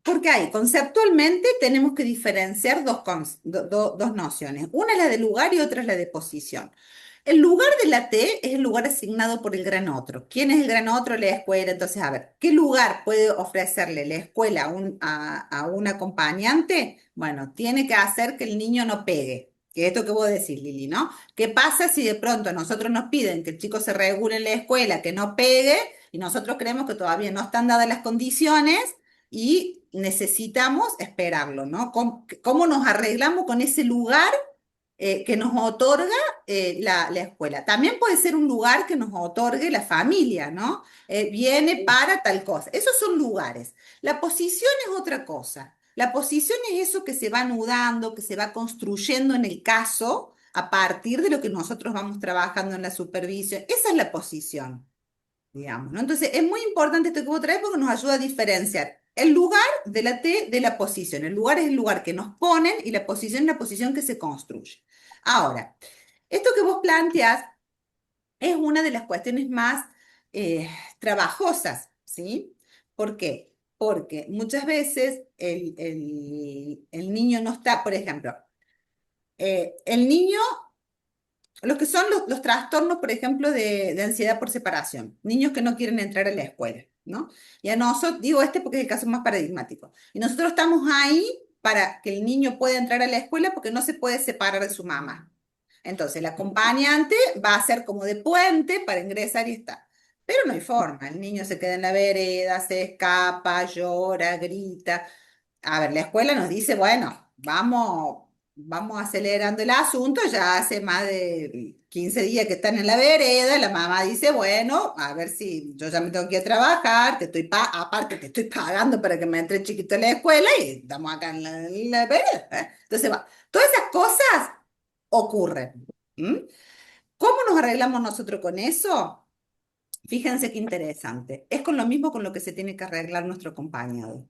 Porque ahí, conceptualmente, tenemos que diferenciar dos nociones. Una es la de lugar y otra es la de posición. El lugar de la T es el lugar asignado por el gran otro. ¿Quién es el gran otro? La escuela. Entonces, a ver, ¿qué lugar puede ofrecerle la escuela a un acompañante? Bueno, tiene que hacer que el niño no pegue. Que es esto que vos decís, Lili, ¿no? ¿Qué pasa si de pronto a nosotros nos piden que el chico se regule en la escuela, que no pegue, y nosotros creemos que todavía no están dadas las condiciones? Y necesitamos esperarlo, ¿no? ¿Cómo nos arreglamos con ese lugar que nos otorga la escuela? También puede ser un lugar que nos otorgue la familia, ¿no? Viene para tal cosa. Esos son lugares. La posición es otra cosa. La posición es eso que se va anudando, que se va construyendo en el caso a partir de lo que nosotros vamos trabajando en la supervisión. Esa es la posición, digamos, ¿no? Entonces, es muy importante esto que vos traes porque nos ayuda a diferenciar el lugar de la T de la posición. El lugar es el lugar que nos ponen y la posición es la posición que se construye. Ahora, esto que vos planteas es una de las cuestiones más eh, trabajosas, ¿sí? ¿Por qué? Porque muchas veces el niño no está, por ejemplo, el niño Los que son los trastornos, por ejemplo, de ansiedad por separación, niños que no quieren entrar a la escuela, ¿no? Y a nosotros, digo este porque es el caso más paradigmático, y nosotros estamos ahí para que el niño pueda entrar a la escuela porque no se puede separar de su mamá. Entonces, el acompañante va a ser como de puente para ingresar y estar. Pero no hay forma, el niño se queda en la vereda, se escapa, llora, grita. A ver, la escuela nos dice, bueno, vamos acelerando el asunto, ya hace más de 15 días que están en la vereda, la mamá dice, bueno, a ver si yo ya me tengo que ir a trabajar, aparte te estoy pagando para que me entre chiquito en la escuela y estamos acá en la vereda, ¿eh? Entonces, va, todas esas cosas ocurren. ¿M? ¿Cómo nos arreglamos nosotros con eso? Fíjense qué interesante. Es con lo mismo con lo que se tiene que arreglar nuestro acompañado.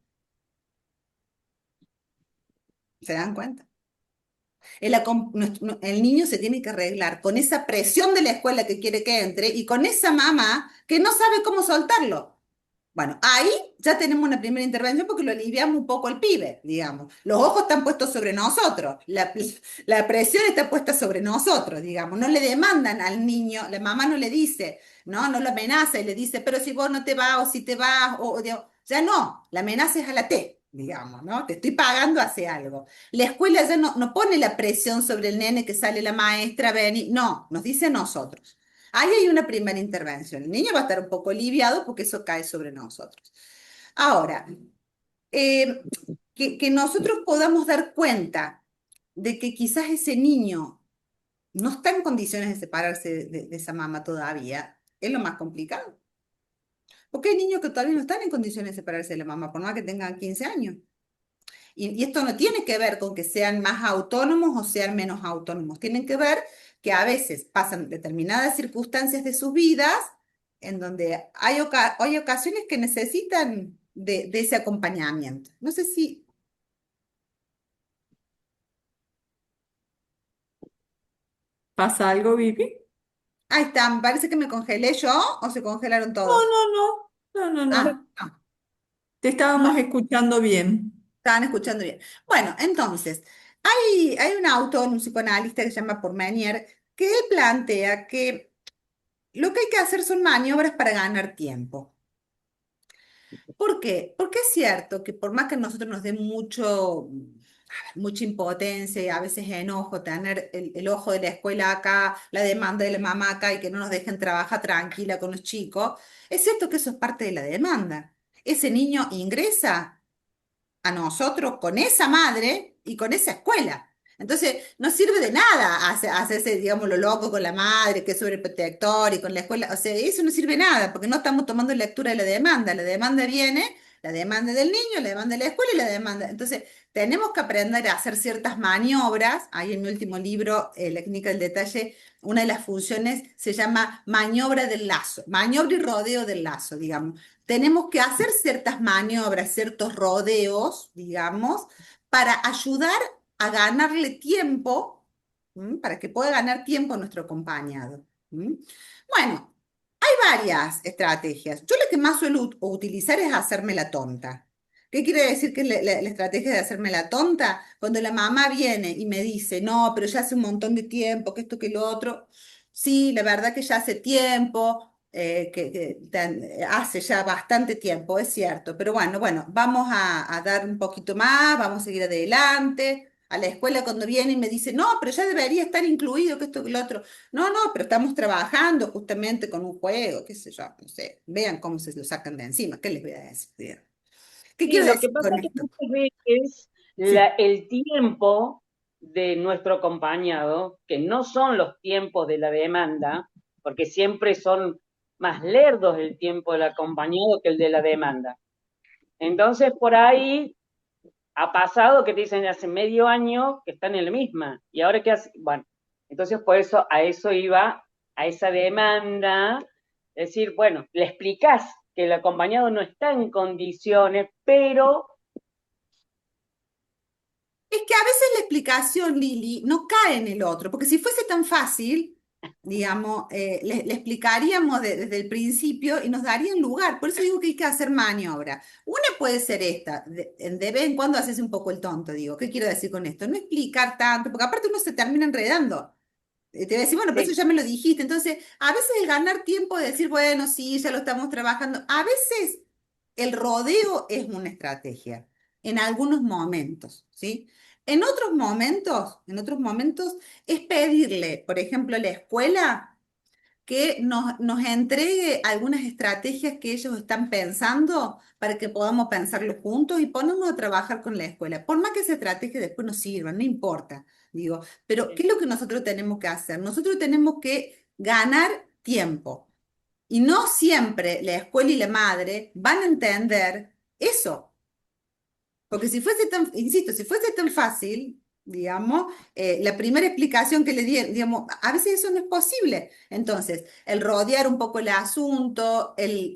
¿Se dan cuenta? El niño se tiene que arreglar con esa presión de la escuela que quiere que entre y con esa mamá que no sabe cómo soltarlo. Bueno, ahí ya tenemos una primera intervención porque lo aliviamos un poco al pibe, digamos. Los ojos están puestos sobre nosotros, la presión está puesta sobre nosotros, digamos. No le demandan al niño, la mamá no le dice, no lo amenaza y le dice, pero si vos no te vas o si te vas, ya no, la amenaza es a la T, digamos, ¿no? Te estoy pagando, hace algo. La escuela ya no pone la presión sobre el nene que sale la maestra, ven y no, nos dice a nosotros. Ahí hay una primera intervención. El niño va a estar un poco aliviado porque eso cae sobre nosotros. Ahora, eh, que nosotros podamos dar cuenta de que quizás ese niño no está en condiciones de separarse de esa mamá todavía, es lo más complicado. Porque hay niños que todavía no están en condiciones de separarse de la mamá, por más que tengan 15 años. Y esto no tiene que ver con que sean más autónomos o sean menos autónomos. Tienen que ver que a veces pasan determinadas circunstancias de sus vidas en donde hay ocasiones que necesitan de ese acompañamiento. No sé si... ¿Pasa algo, Vivi? Ahí está, me parece que me congelé yo o se congelaron No, todos. no, no, no, no, no. No, Te estábamos no, escuchando bien. estaban escuchando bien. Bueno, entonces, hay un autor, un psicoanalista que se llama Pourmenier, que plantea que lo que hay que hacer son maniobras para ganar tiempo. ¿Por qué? Porque es cierto que por más que a nosotros nos dé mucha impotencia y a veces enojo tener el ojo de la escuela acá, la demanda de la mamá acá y que no nos dejen trabajar tranquila con los chicos, es cierto que eso es parte de la demanda. Ese niño ingresa a nosotros con esa madre y con esa escuela. Entonces, no sirve de nada hacerse, digamos, lo loco con la madre, que es sobreprotector y con la escuela. O sea, eso no sirve de nada, porque no estamos tomando lectura de la demanda. La demanda viene, la demanda del niño, la demanda de la escuela y la demanda. Entonces, tenemos que aprender a hacer ciertas maniobras. Ahí en mi último libro, La clínica del detalle, una de las funciones se llama maniobra del lazo, maniobra y rodeo del lazo, digamos. Tenemos que hacer ciertas maniobras, ciertos rodeos, digamos, para ayudar a ganarle tiempo, para que pueda ganar tiempo nuestro acompañado. Bueno, hay varias estrategias. Yo la que más suelo utilizar es hacerme la tonta. ¿Qué quiere decir que es la estrategia de hacerme la tonta? Cuando la mamá viene y me dice, no, pero ya hace un montón de tiempo, que esto, que lo otro. Sí, la verdad que ya hace tiempo, hace ya bastante tiempo, es cierto. Pero bueno, vamos a dar un poquito más, vamos a seguir adelante. A la escuela cuando viene y me dice, no, pero ya debería estar incluido que esto, que lo otro. No, no, pero estamos trabajando justamente con un juego, qué sé yo, no sé. Vean cómo se lo sacan de encima. ¿Qué les voy a decir? ¿Qué Sí, quiero lo que decir pasa con es que esto? muchas veces Sí. el tiempo de nuestro acompañado, que no son los tiempos de la demanda, porque siempre son más lerdos el tiempo del acompañado que el de la demanda. Entonces, por ahí ha pasado que te dicen hace medio año que están en la misma, y ahora qué hace, bueno, entonces por eso a eso iba, a esa demanda, es decir, bueno, le explicás que el acompañado no está en condiciones, pero Es que a veces la explicación, Lili, no cae en el otro, porque si fuese tan fácil, digamos, le explicaríamos desde el principio y nos darían lugar. Por eso digo que hay que hacer maniobra. Una puede ser esta, de vez en cuando haces un poco el tonto, digo. ¿Qué quiero decir con esto? No explicar tanto, porque aparte uno se termina enredando. Te voy a decir, bueno, pero eso Sí, ya me lo dijiste. Entonces, a veces el ganar tiempo de decir, bueno, sí, ya lo estamos trabajando, a veces el rodeo es una estrategia, en algunos momentos, ¿sí? En otros momentos es pedirle, por ejemplo, a la escuela que nos entregue algunas estrategias que ellos están pensando para que podamos pensarlo juntos y ponernos a trabajar con la escuela. Por más que esa estrategia después nos sirva, no importa, digo, pero ¿qué sí. es lo que nosotros tenemos que hacer? Nosotros tenemos que ganar tiempo y no siempre la escuela y la madre van a entender eso. Porque si fuese tan, insisto, si fuese tan fácil, digamos, la primera explicación que le di, digamos, a veces eso no es posible. Entonces, el rodear un poco el asunto, el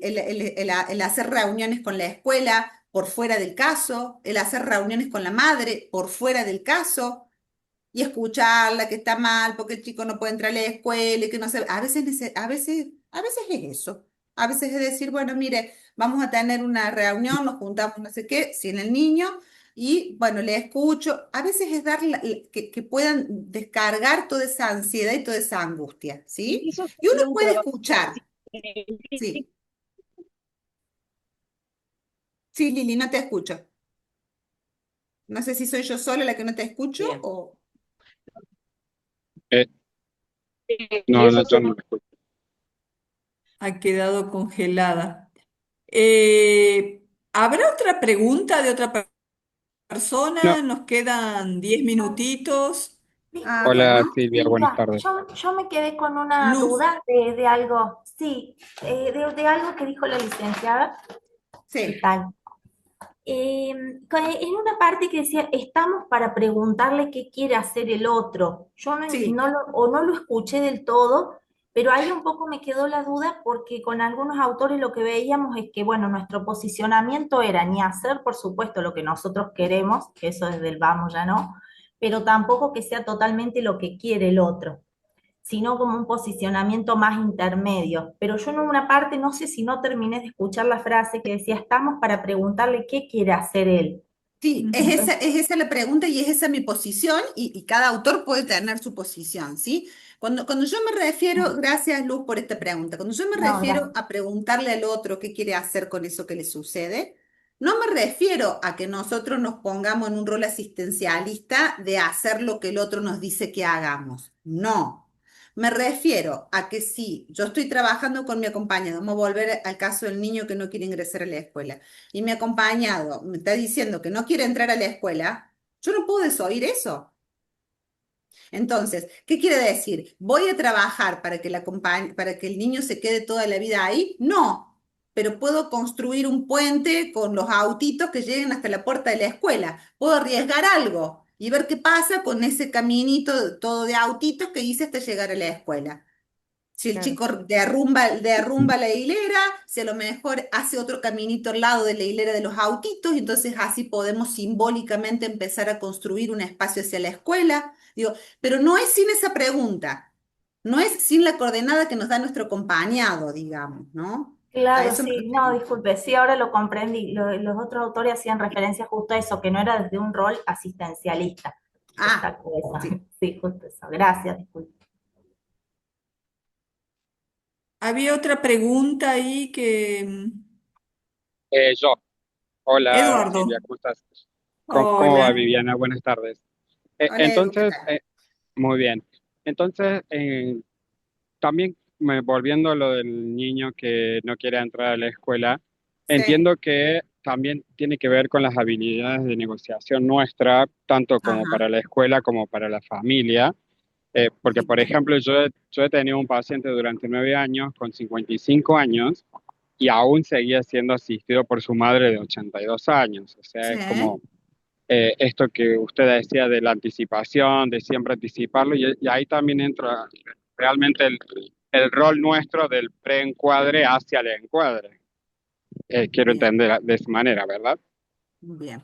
hacer reuniones con la escuela por fuera del caso, el hacer reuniones con la madre por fuera del caso, y escucharla que está mal porque el chico no puede entrar a la escuela y que no sé, a veces es eso. A veces es decir, bueno, mire, vamos a tener una reunión, nos juntamos, no sé qué, sin el niño, y bueno, le escucho. A veces es dar que puedan descargar toda esa ansiedad y toda esa angustia, ¿sí? Eso Y uno sería un puede trabajo escuchar, sí. Sí, Lili, no te escucho. No sé si soy yo sola la que no te escucho bien. o... Eh, Y no, eso no, yo no sería lo escucho. Ha quedado congelada. ¿Habrá otra pregunta de otra No, persona? Nos quedan 10 minutitos. Ah, hola bueno. Silvia, buenas Silvia, tardes. yo me quedé con una Luz, duda de algo, sí, de algo que dijo la licenciada. ¿Qué Sí, tal? En una parte que decía, estamos para preguntarle qué quiere hacer el otro. Yo no, sí. o no lo escuché del todo, pero ahí un poco me quedó la duda porque con algunos autores lo que veíamos es que, bueno, nuestro posicionamiento era ni hacer, por supuesto, lo que nosotros queremos, que eso desde el vamos ya no, pero tampoco que sea totalmente lo que quiere el otro, sino como un posicionamiento más intermedio. Pero yo en una parte no sé si no terminé de escuchar la frase que decía, estamos para preguntarle qué quiere hacer él. Sí, ujú, es esa la pregunta y es esa mi posición y cada autor puede tener su posición, ¿sí? Cuando yo me refiero, gracias Luz por esta pregunta, cuando yo me No, refiero gracias. a preguntarle al otro qué quiere hacer con eso que le sucede, no me refiero a que nosotros nos pongamos en un rol asistencialista de hacer lo que el otro nos dice que hagamos. No. Me refiero a que si yo estoy trabajando con mi acompañado, vamos a volver al caso del niño que no quiere ingresar a la escuela y mi acompañado me está diciendo que no quiere entrar a la escuela, yo no puedo desoír eso. Entonces, ¿qué quiere decir? ¿Voy a trabajar para que, para que el niño se quede toda la vida ahí? No, pero puedo construir un puente con los autitos que lleguen hasta la puerta de la escuela. Puedo arriesgar algo y ver qué pasa con ese caminito todo de autitos que hice hasta llegar a la escuela. Si el Claro. chico derrumba la hilera, si a lo mejor hace otro caminito al lado de la hilera de los autitos, y entonces así podemos simbólicamente empezar a construir un espacio hacia la escuela. Digo, pero no es sin esa pregunta, no es sin la coordenada que nos da nuestro acompañado, digamos, ¿no? A Claro, eso me sí, no, refiero. disculpe, sí, ahora lo comprendí. Los otros autores hacían referencia justo a eso, que no era desde un rol asistencialista. Ah, Destaco eso. sí. Sí, justo eso. Gracias, disculpe. había otra pregunta ahí que... Yo, hola Silvia, Eduardo, ¿cómo estás? ¿Cómo va hola. Viviana? Buenas tardes. Hola Edu, ¿qué tal? Muy bien. Entonces, también volviendo a lo del niño que no quiere entrar a la escuela, Sí, entiendo que también tiene que ver con las habilidades de negociación nuestra, tanto como ajá, para la escuela como para la familia. Porque, por bien, ejemplo, yo he tenido un paciente durante 9 años con 55 años y aún seguía siendo asistido por su madre de 82 años. O sea, sí. es como esto que usted decía de la anticipación, de siempre anticiparlo, y ahí también entra realmente el rol nuestro del preencuadre hacia el encuadre. Quiero Bien. entender de esa manera, ¿verdad? Bien.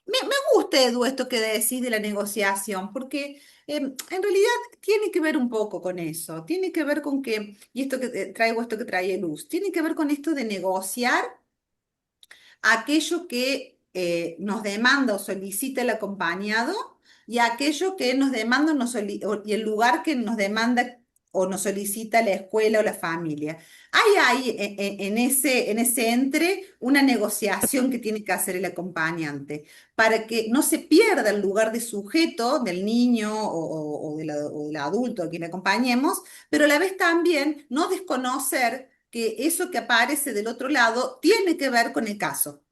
Me gusta, Edu, esto que decís de la negociación, porque en realidad tiene que ver un poco con eso, tiene que ver con que, y esto que traigo, esto que trae Luz, tiene que ver con esto de negociar aquello que nos demanda o solicita el acompañado, y aquello que nos demanda y el lugar que nos demanda o nos solicita la escuela o la familia. Hay ahí en ese entre una negociación que tiene que hacer el acompañante para que no se pierda el lugar de sujeto del niño o del adulto a quien acompañemos, pero a la vez también no desconocer que eso que aparece del otro lado tiene que ver con el caso.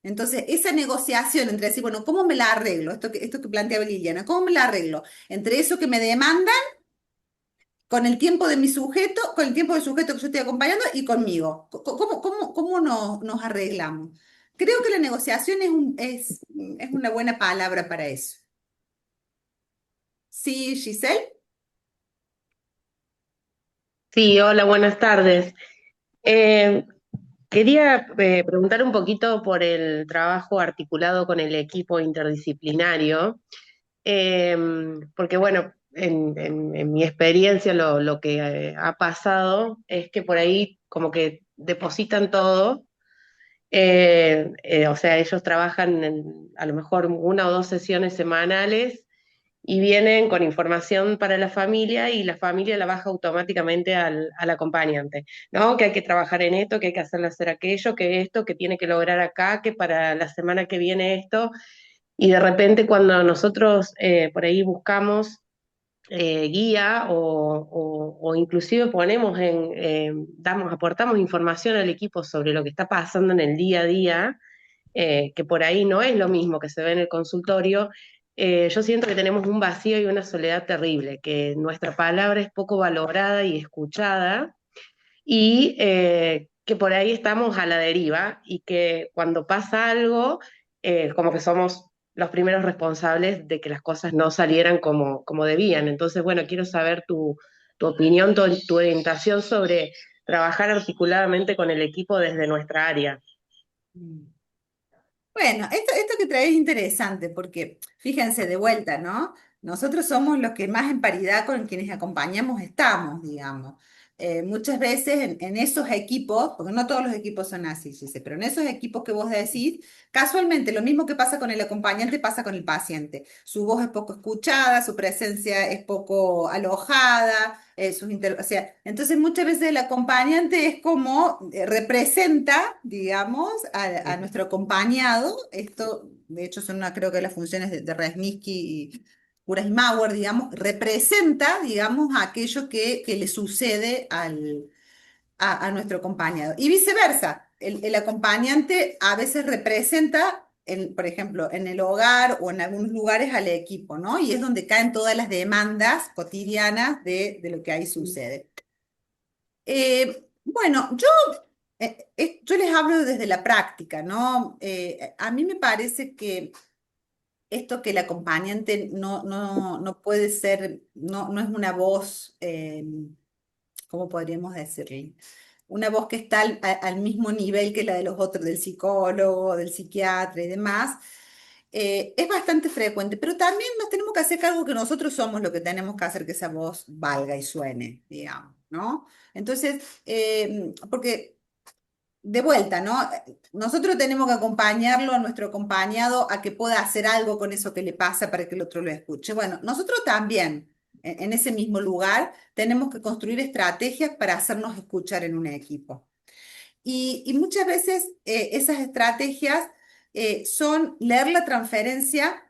Entonces, esa negociación entre decir, bueno, ¿cómo me la arreglo? Esto que planteaba Liliana, ¿cómo me la arreglo? Entre eso que me demandan, con el tiempo de mi sujeto, con el tiempo del sujeto que yo estoy acompañando y conmigo. ¿Cómo nos arreglamos? Creo que la negociación es una buena palabra para eso. Sí, Giselle. Sí, hola, buenas tardes. Eh, Quería preguntar un poquito por el trabajo articulado con el equipo interdisciplinario, eh, porque bueno, en mi experiencia lo que ha pasado es que por ahí como que depositan todo, o sea, ellos trabajan a lo mejor una o dos sesiones semanales y vienen con información para la familia y la familia la baja automáticamente al acompañante, ¿no? Que hay que trabajar en esto, que hay que hacerle hacer aquello, que esto, que tiene que lograr acá, que para la semana que viene esto, y de repente cuando nosotros por ahí buscamos guía o inclusive ponemos aportamos información al equipo sobre lo que está pasando en el día a día, que por ahí no es lo mismo que se ve en el consultorio, yo siento que tenemos un vacío y una soledad terrible, que nuestra palabra es poco valorada y escuchada, y que por ahí estamos a la deriva y que cuando pasa algo, como que somos los primeros responsables de que las cosas no salieran como debían. Entonces, bueno, quiero saber tu opinión, tu orientación sobre trabajar articuladamente con el equipo desde nuestra área. Bueno, esto que traes es interesante porque, fíjense, de vuelta, ¿no? Nosotros somos los que más en paridad con quienes acompañamos estamos, digamos. Muchas veces en esos equipos, porque no todos los equipos son así, Gise, pero en esos equipos que vos decís, casualmente lo mismo que pasa con el acompañante pasa con el paciente. Su voz es poco escuchada, su presencia es poco alojada, o sea, entonces muchas veces el acompañante es como representa, digamos, a nuestro acompañado. Esto, de hecho, son creo que las funciones de Resnicky y Kuras y Mauer, digamos, representa, digamos, aquello que le sucede a nuestro acompañado. Y viceversa, el acompañante a veces representa, por ejemplo, en el hogar o en algunos lugares al equipo, ¿no? Y es donde caen todas las demandas cotidianas de lo que ahí sucede. Bueno, yo les hablo desde la práctica, ¿no? A mí me parece que esto que el acompañante no puede ser, no es una voz, ¿cómo podríamos decirle? Una voz que está al mismo nivel que la de los otros, del psicólogo, del psiquiatra y demás, es bastante frecuente, pero también nos tenemos que hacer cargo que nosotros somos lo que tenemos que hacer que esa voz valga y suene, digamos, ¿no? Entonces, porque de vuelta, ¿no? Nosotros tenemos que acompañarlo a nuestro acompañado a que pueda hacer algo con eso que le pasa para que el otro lo escuche. Bueno, nosotros también, en ese mismo lugar, tenemos que construir estrategias para hacernos escuchar en un equipo. Y muchas veces esas estrategias son leer la transferencia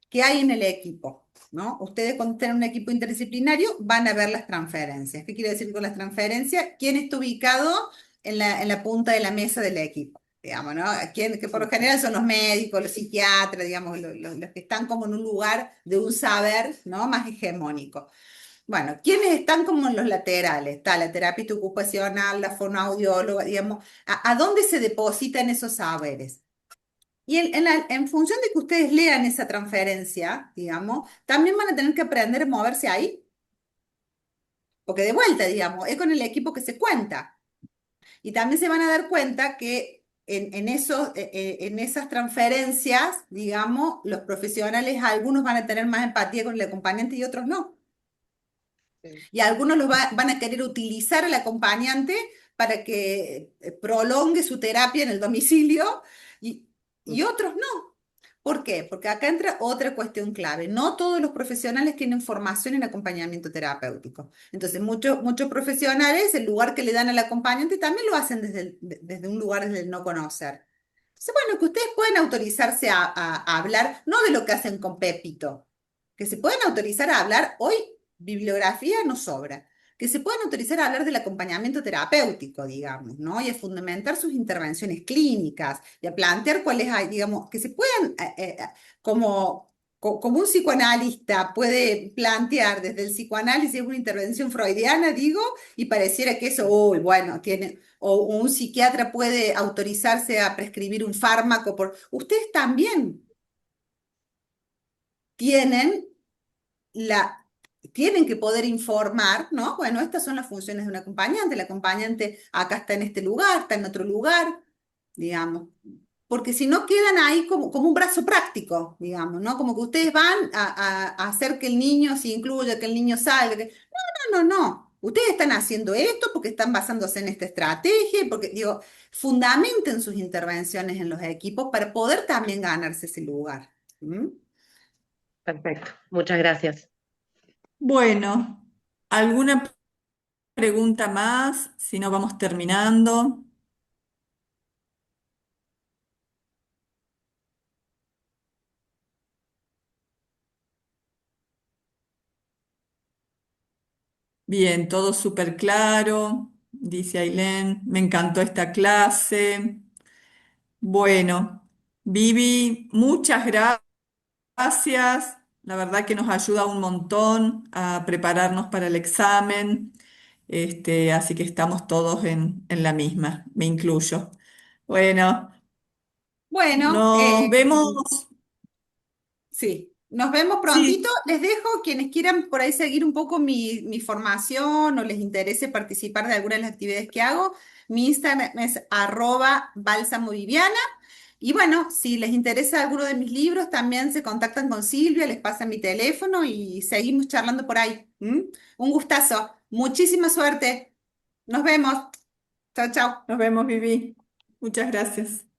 que hay en el equipo, ¿no? Ustedes cuando tienen un equipo interdisciplinario van a ver las transferencias. ¿Qué quiere decir con las transferencias? ¿Quién está ubicado en la punta de la mesa del equipo? Digamos, ¿no? Que por lo general son los médicos, los psiquiatras, digamos, los que están como en un lugar de un saber, ¿no? Más hegemónico. Bueno, ¿quiénes están como en los laterales? Está la terapista ocupacional, la fonoaudióloga, digamos, ¿a dónde se depositan esos saberes? Y en función de que ustedes lean esa transferencia, digamos, también van a tener que aprender a moverse ahí, porque de vuelta, digamos, es con el equipo que se cuenta. Y también se van a dar cuenta que en esas transferencias, digamos, los profesionales, algunos van a tener más empatía con el acompañante y otros no. Sí. Y algunos van a querer utilizar al acompañante para que prolongue su terapia en el domicilio y otros no. ¿Por qué? Porque acá entra otra cuestión clave. No todos los profesionales tienen formación en acompañamiento terapéutico. Entonces, muchos profesionales, el lugar que le dan al acompañante también lo hacen desde un lugar desde el no conocer. Entonces, bueno, que ustedes pueden autorizarse a hablar, no de lo que hacen con Pepito, que se pueden autorizar a hablar, hoy bibliografía no sobra, que se pueden autorizar a hablar del acompañamiento terapéutico, digamos, ¿no? Y a fundamentar sus intervenciones clínicas y a plantear cuáles hay, digamos, que se puedan, como un psicoanalista puede plantear desde el psicoanálisis una intervención freudiana, digo, y pareciera que eso, uy, bueno, tiene, o un psiquiatra puede autorizarse a prescribir un fármaco por... Ustedes también tienen la... Tienen que poder informar, ¿no? Bueno, estas son las funciones de un acompañante. El acompañante acá está en este lugar, está en otro lugar, digamos. Porque si no quedan ahí como un brazo práctico, digamos, ¿no? Como que ustedes van a hacer que el niño se incluya, que el niño salga. No, no, no. Ustedes están haciendo esto porque están basándose en esta estrategia, porque, digo, fundamenten sus intervenciones en los equipos para poder también ganarse ese lugar. ¿Mm? Perfecto, muchas gracias. Bueno, ¿alguna pregunta más? Si no, vamos terminando. Bien, todo súper claro, dice Ailén. Me encantó esta clase. Bueno, Vivi, muchas gracias. La verdad que nos ayuda un montón a prepararnos para el examen. Así que estamos todos en la misma, me incluyo. Bueno, Bueno, nos vemos. sí, nos vemos prontito. Sí, Les dejo quienes quieran por ahí seguir un poco mi formación o les interese participar de alguna de las actividades que hago. Mi Instagram es @bálsamoviviana. Y bueno, si les interesa alguno de mis libros, también se contactan con Silvia, les pasan mi teléfono y seguimos charlando por ahí. ¿Mm? Un gustazo. Muchísima suerte. Nos vemos. Chao, chao. nos vemos, Vivi. Muchas gracias.